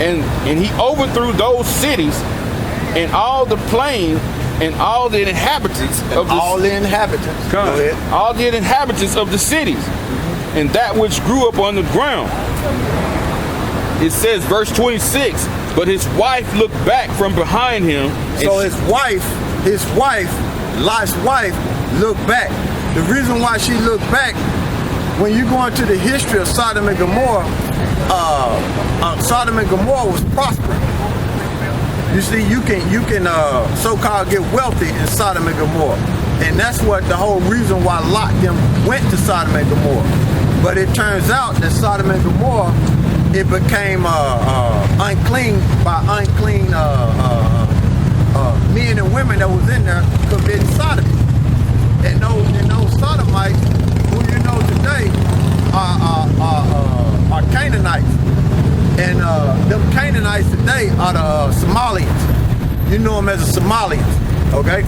And he overthrew those cities and all the plain and all the inhabitants of the all the inhabitants. Go ahead. All the inhabitants of the cities, and that which grew up on the ground. It says, verse 26, but his wife looked back from behind him. So his wife, Lot's wife, looked back. The reason why she looked back, when you go into the history of Sodom and Gomorrah, Sodom and Gomorrah was prospering. You see, you can so-called get wealthy in Sodom and Gomorrah, and that's what the whole reason why Lot them went to Sodom and Gomorrah. But it turns out that Sodom and Gomorrah, it became unclean by unclean men and women that was in there committing sodomy. And those sodomites, who you know today, are Canaanites. And them Canaanites today are the Somalians. You know them as the Somalians, okay?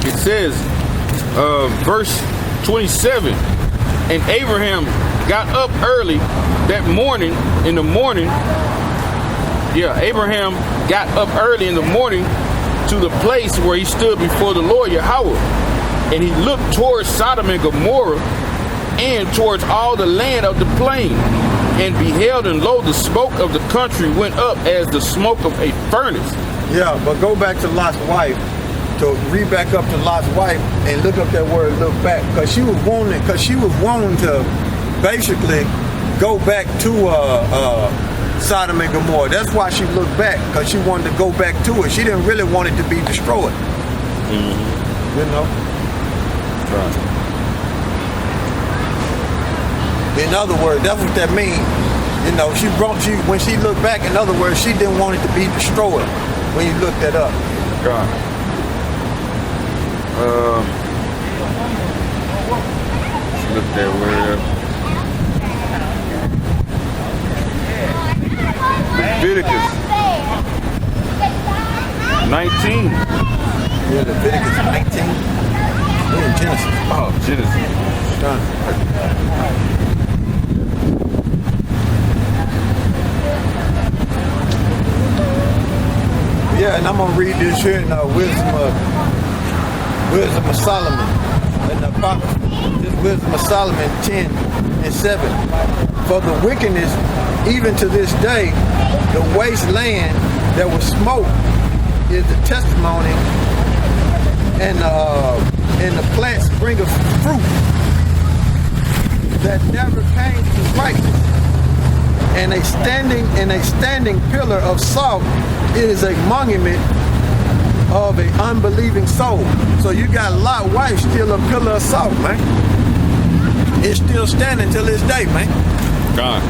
It says, verse 27, and Abraham got up early that morning, Abraham got up early in the morning to the place where he stood before the Lord Yahweh, and he looked towards Sodom and Gomorrah and towards all the land of the plain, and beheld, and lo, the smoke of the country went up as the smoke of a furnace. Yeah, but go back to Lot's wife, to read back up to Lot's wife and look up that word look back, because she was wanting to basically go back to Sodom and Gomorrah. That's why she looked back, because she wanted to go back to it. She didn't really want it to be destroyed. Mm-hmm. You know? Right. In other words, that's what that means. You know, when she looked back, in other words, she didn't want it to be destroyed when you looked that up. God. Look that word up. Leviticus 19. Yeah, Leviticus 19. We're in Genesis. Oh, Genesis. Yeah, and I'm gonna read this here in Wisdom of Solomon, and the prophet, this Wisdom of Solomon 10:7. For the wickedness, even to this day, the wasteland that was smoke is the testimony, and the plants bring of fruit that never came to righteousness. And a standing pillar of salt is a monument of an unbelieving soul. So you got Lot's wife still a pillar of salt, man. It's still standing till this day, man. God.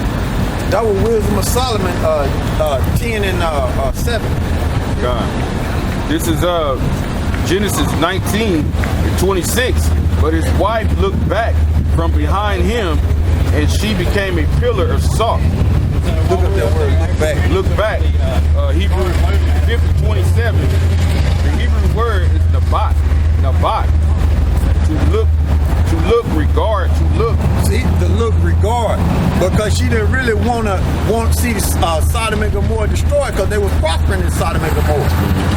That was Wisdom of Solomon 10:7. God. This is Genesis 19:26. But his wife looked back from behind him, and she became a pillar of salt. Look up that word, look back. Look back. Hebrews 50:27. The Hebrew word is nabat. Nabat. To look, regard, to look. See, to look, regard. Because she didn't really want to see Sodom and Gomorrah destroyed, because they were prospering in Sodom and Gomorrah.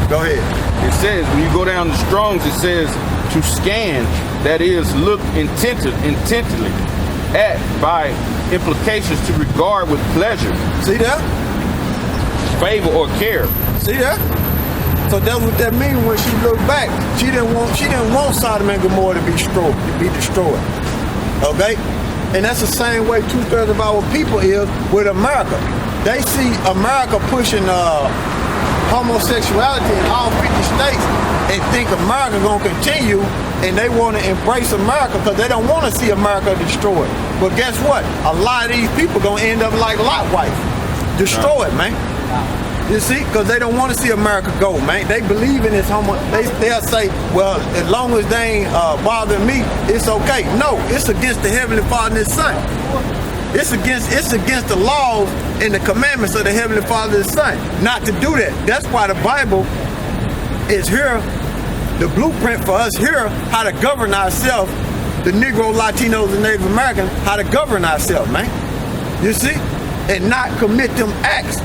Go ahead. It says, when you go down the Strong's, it says to scan, that is, look intently at, by implications, to regard with pleasure. See that? Favor or care. See that? So that's what that means when she looked back. She didn't want Sodom and Gomorrah to be destroyed. Okay? And that's the same way 2/3 of our people is with America. They see America pushing homosexuality in all 50 states and think America gonna continue, and they want to embrace America because they don't want to see America destroyed. But guess what? A lot of these people gonna end up like Lot's wife, destroyed, man. You see, because they don't want to see America go, man. They believe in this they'll say, well, as long as they ain't bothering me, it's okay. No, it's against the Heavenly Father and His Son. It's against the laws and the commandments of the Heavenly Father and His Son not to do that. That's why the Bible is here, the blueprint for us here, how to govern ourselves, the Negro, Latinos, and Native Americans how to govern ourselves, man. You see? And not commit them acts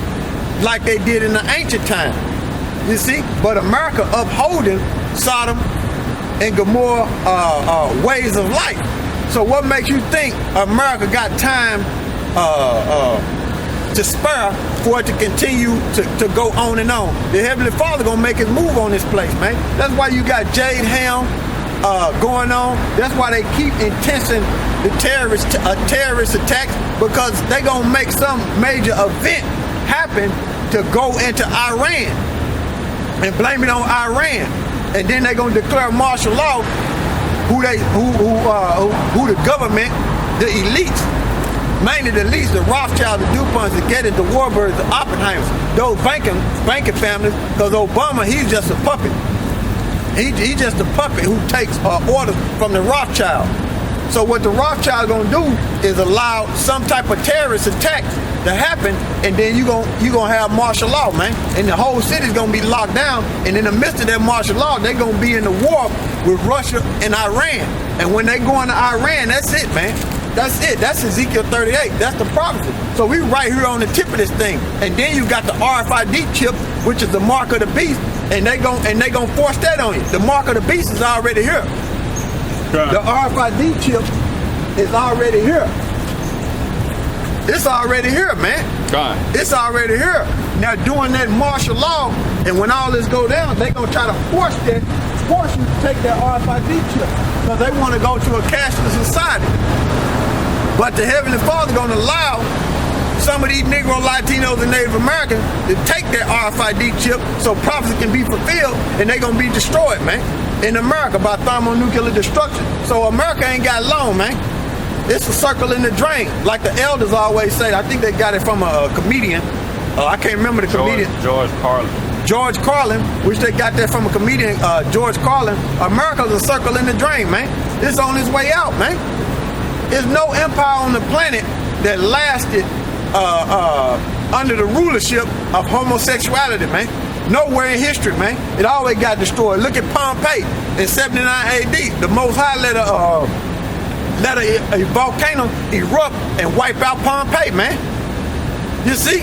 like they did in the ancient time. You see? But America upholding Sodom and Gomorrah ways of life. So what makes you think America got time to spare for it to continue to go on and on? The Heavenly Father gonna make his move on this place, man. That's why you got Jade Ham going on. That's why they keep intensing the terrorist attacks, because they gonna make some major event happen to go into Iran and blame it on Iran, and then they gonna declare martial law. Who the government, the elites, mainly the elites, the Rothschilds, the DuPonts, the Gettys, the Warbirds, the Oppenheimers, those banking families, because Obama, he's just a puppet. He's just a puppet who takes orders from the Rothschild. So what the Rothschild gonna do is allow some type of terrorist attack to happen, and then you gonna have martial law, man. And the whole city's gonna be locked down, and in the midst of that martial law, they're gonna be in the war with Russia and Iran. And when they go into Iran, that's it, man. That's it. That's Ezekiel 38. That's the prophecy. So we right here on the tip of this thing. And then you got the RFID chip, which is the mark of the beast, and they gonna force that on you. The mark of the beast is already here. Right. The RFID chip is already here. It's already here, man. God. It's already here. Now doing that martial law, and when all this go down, they gonna try to force you to take that RFID chip, because they want to go to a cashless society. But the Heavenly Father gonna allow some of these Negro, Latinos, and Native Americans to take that RFID chip so prophecy can be fulfilled, and they gonna be destroyed, man, in America by thermonuclear destruction. So America ain't got long, man. It's a circle in the drain, like the elders always say. I think they got it from a comedian. I can't remember the comedian. George Carlin, which they got that from a comedian, George Carlin. America's a circle in the drain, man. It's on its way out, man. There's no empire on the planet that lasted under the rulership of homosexuality, man. Nowhere in history, man. It always got destroyed. Look at Pompeii in 79 AD. The Most High let a volcano erupt and wipe out Pompeii, man. You see?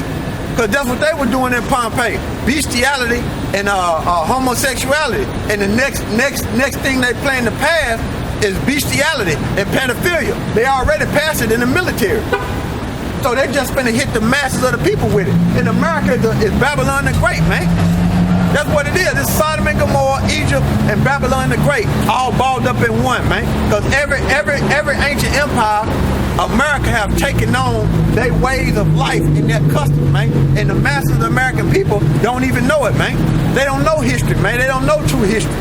Because that's what they were doing in Pompeii. Bestiality and homosexuality. And the next thing they plan to pass is bestiality and pedophilia. They already passed it in the military. So they're just gonna hit the masses of the people with it. In America, it's Babylon the Great, man. That's what it is. It's Sodom and Gomorrah, Egypt, and Babylon the Great, all balled up in one, man. Because every ancient empire, America have taken on their ways of life and their customs, man. And the masses of the American people don't even know it, man. They don't know history, man. They don't know true history.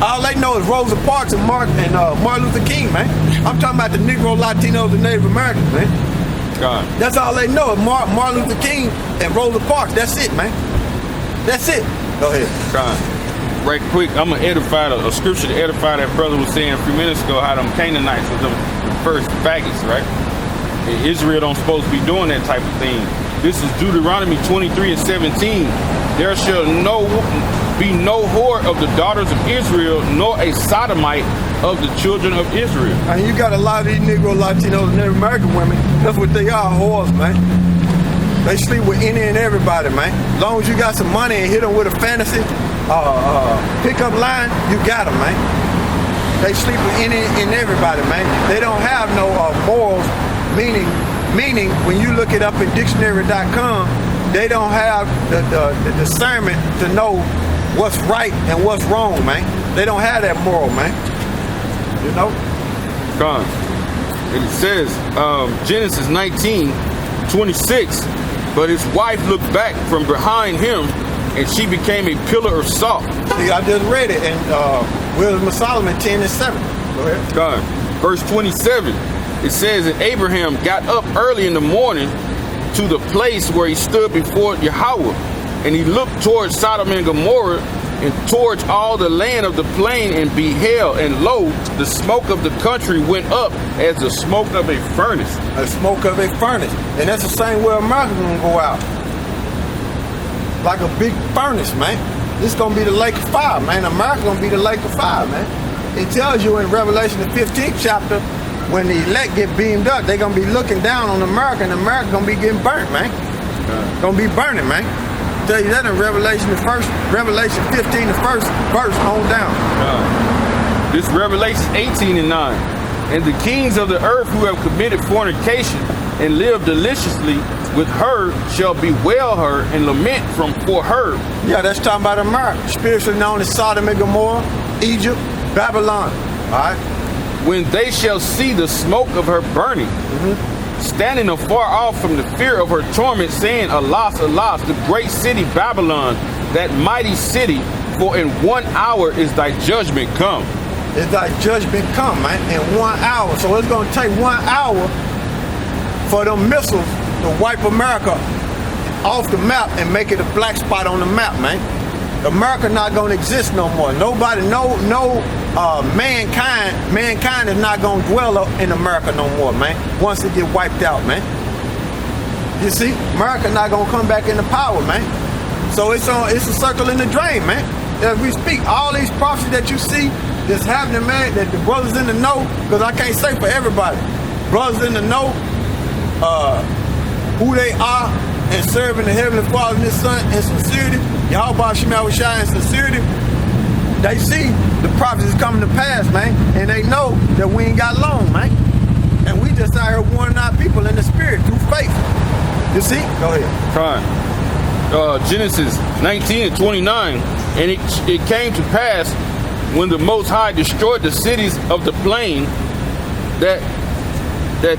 All they know is Rosa Parks and Martin Luther King, man. I'm talking about the Negro, Latinos, and Native Americans, man. God. That's all they know is Martin Luther King and Rosa Parks. That's it, man. That's it. Go ahead. God. Right quick, I'm going to edify a scripture to edify that brother was saying a few minutes ago, how them Canaanites was the first faggots, right? And Israel don't supposed to be doing that type of thing. This is Deuteronomy 23:17. There shall be no whore of the daughters of Israel, nor a sodomite of the children of Israel. And you got a lot of these Negro, Latinos, and Native American women. That's what they are, whores, man. They sleep with any and everybody, man. As long as you got some money and hit them with a fantasy pickup line, you got them, man. They sleep with any and everybody, man. They don't have no morals, meaning when you look it up in dictionary.com, they don't have the discernment to know what's right and what's wrong, man. They don't have that moral, man. You know? God. And it says, Genesis 19:26, but his wife looked back from behind him, and she became a pillar of salt. See, I just read it in Wisdom of Solomon 10:7. Go ahead. God. Verse 27, it says, and Abraham got up early in the morning to the place where he stood before Yahweh, and he looked towards Sodom and Gomorrah, and towards all the land of the plain, and beheld, and lo, the smoke of the country went up as the smoke of a furnace. The smoke of a furnace. And that's the same way America's gonna go out. Like a big furnace, man. This gonna be the lake of fire, man. America's gonna be the lake of fire, man. it tells you in Revelation the 15th chapter, when the elect get beamed up, they're going to be looking down on America, and America going to be getting burnt, man. Going to be burning, man. Tell you that in Revelation 15, the first verse on down. This Revelation 18:9. And the kings of the earth who have committed fornication and lived deliciously with her shall bewail her and lament for her. Yeah, that's talking about America, spiritually known as Sodom and Gomorrah, Egypt, Babylon. All right. When they shall see the smoke of her burning, standing afar off from the fear of her torment, saying, Alas, alas, the great city Babylon, that mighty city, for in 1 hour is thy judgment come. Is thy judgment come, man, in 1 hour. So it's going to take 1 hour for them missiles to wipe America off the map and make it a black spot on the map, man. America not going to exist no more. Nobody, mankind is not going to dwell in America no more, man, once it get wiped out, man. You see, America not going to come back into power, man. So it's a circle in the drain, man. As we speak, all these prophecies that you see that's happening, man, that the brothers in the know, because I can't say for everybody, brothers in the know, who they are and serving the Heavenly Father and His Son in sincerity, Yahweh Shema Shai in sincerity, they see the prophecies coming to pass, man, and they know that we ain't got long, man. And we just out here warning our people in the spirit through faith. You see? Go ahead. Fine. Genesis 19:29, and it came to pass when the Most High destroyed the cities of the plain that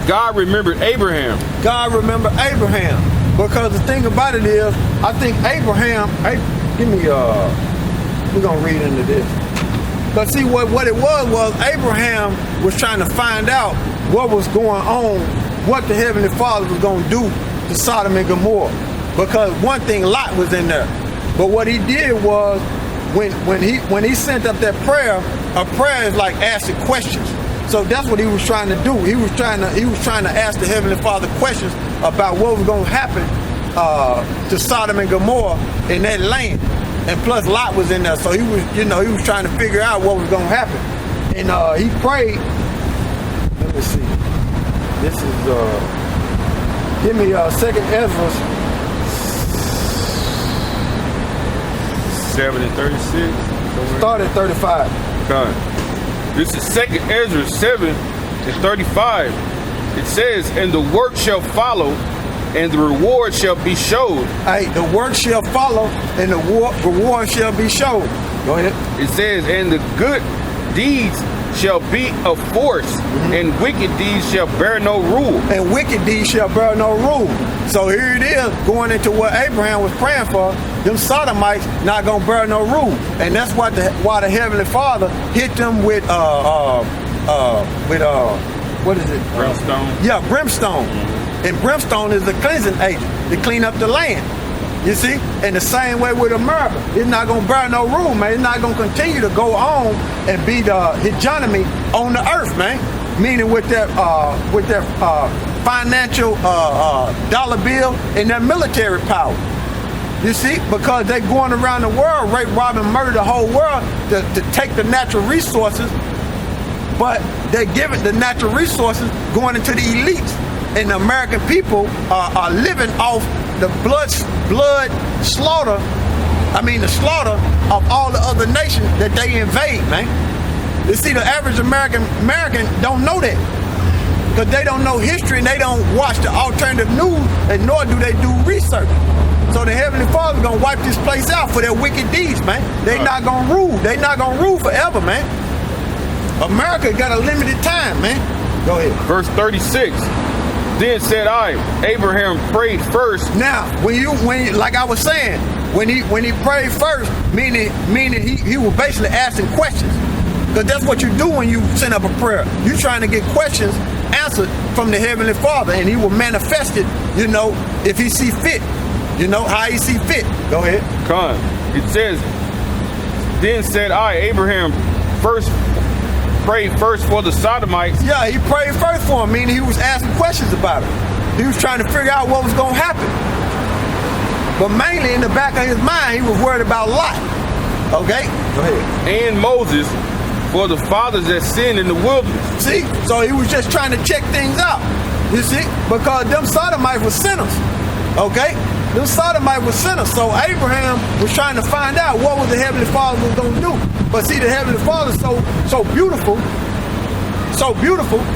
God remembered Abraham. God remembered Abraham. Because the thing about it is, I think Abraham, we're going to read into this. But see, what it was Abraham was trying to find out what was going on, what the Heavenly Father was going to do to Sodom and Gomorrah. Because one thing, Lot was in there. But what he did was, when he sent up that prayer, a prayer is like asking questions. So that's what he was trying to do. He was trying to ask the Heavenly Father questions about what was going to happen to Sodom and Gomorrah in that land. And plus Lot was in there, so he was trying to figure out what was going to happen. And he prayed. Let me see. This is give me 2nd Ezra 7:36. Start at 35. Okay. This is 2nd Ezra 7:35. It says, and the work shall follow, and the reward shall be showed. Hey, the work shall follow, and the reward shall be showed. Go ahead. It says, and the good deeds shall be of force, and wicked deeds shall bear no rule. And wicked deeds shall bear no rule. So here it is, going into what Abraham was praying for. Them Sodomites not gonna bear no rule, and that's why the Heavenly Father hit them with what is it? Brimstone. Yeah, brimstone. And brimstone is a cleansing agent to clean up the land. You see? And the same way with America. It's not going to bear no rule, man. It's not going to continue to go on and be the hegemony on the earth, man. Meaning with their financial dollar bill and their military power. You see? Because they're going around the world, rape, rob, and murder the whole world to take the natural resources, but they're giving the natural resources going into the elites. And the American people are living off the the slaughter of all the other nations that they invade, man. You see, the average American don't know that, because they don't know history and they don't watch the alternative news, and nor do they do research. So the Heavenly Father's gonna wipe this place out for their wicked deeds, man. They not gonna rule. They not gonna rule forever, man. America got a limited time, man. Go ahead. Verse 36. Then said I, Abraham prayed first. Now, when you like I was saying, when he prayed first, meaning he was basically asking questions, because that's what you do when you send up a prayer. You're trying to get questions answered from the Heavenly Father, and He will manifest it, if He see fit, how He see fit. Go ahead. Con. It says, then said I, Abraham prayed first for the Sodomites. Yeah, he prayed first for him, meaning he was asking questions about it. He was trying to figure out what was going to happen. But mainly in the back of his mind, he was worried about Lot. Okay? Go ahead. And Moses, for the fathers that sinned in the wilderness. See? So he was just trying to check things out. You see? Because them Sodomites were sinners. Okay? Them Sodomites were sinners. So Abraham was trying to find out what was the Heavenly Father was going to do. But see, the Heavenly Father is so beautiful,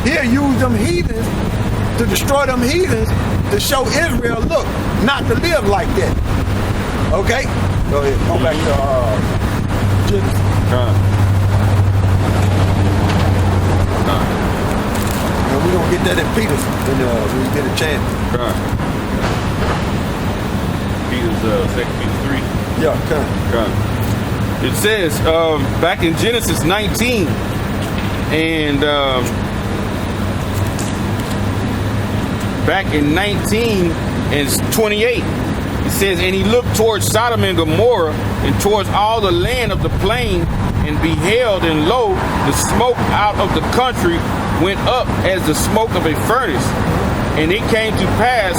he'll use them heathens to destroy them heathens to show Israel, look, not to live like that. Okay? Go ahead. Go back to Genesis. We're going to get that in Peter's when we get a chance. Peter's 2 Peter 3. Yeah, come. It says back in Genesis 19 and back in 19 and 28, it says, and he looked towards Sodom and Gomorrah and towards all the land of the plain and beheld, and lo, the smoke out of the country went up as the smoke of a furnace. And it came to pass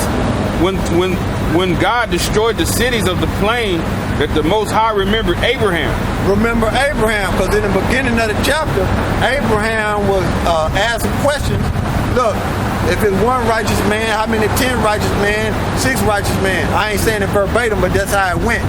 when God destroyed the cities of the plain that the Most High remembered Abraham. Remember Abraham, because in the beginning of the chapter, Abraham was asking questions. Look, if it's one righteous man, how many 10 righteous men, 6 righteous men? I ain't saying it verbatim, but that's how it went.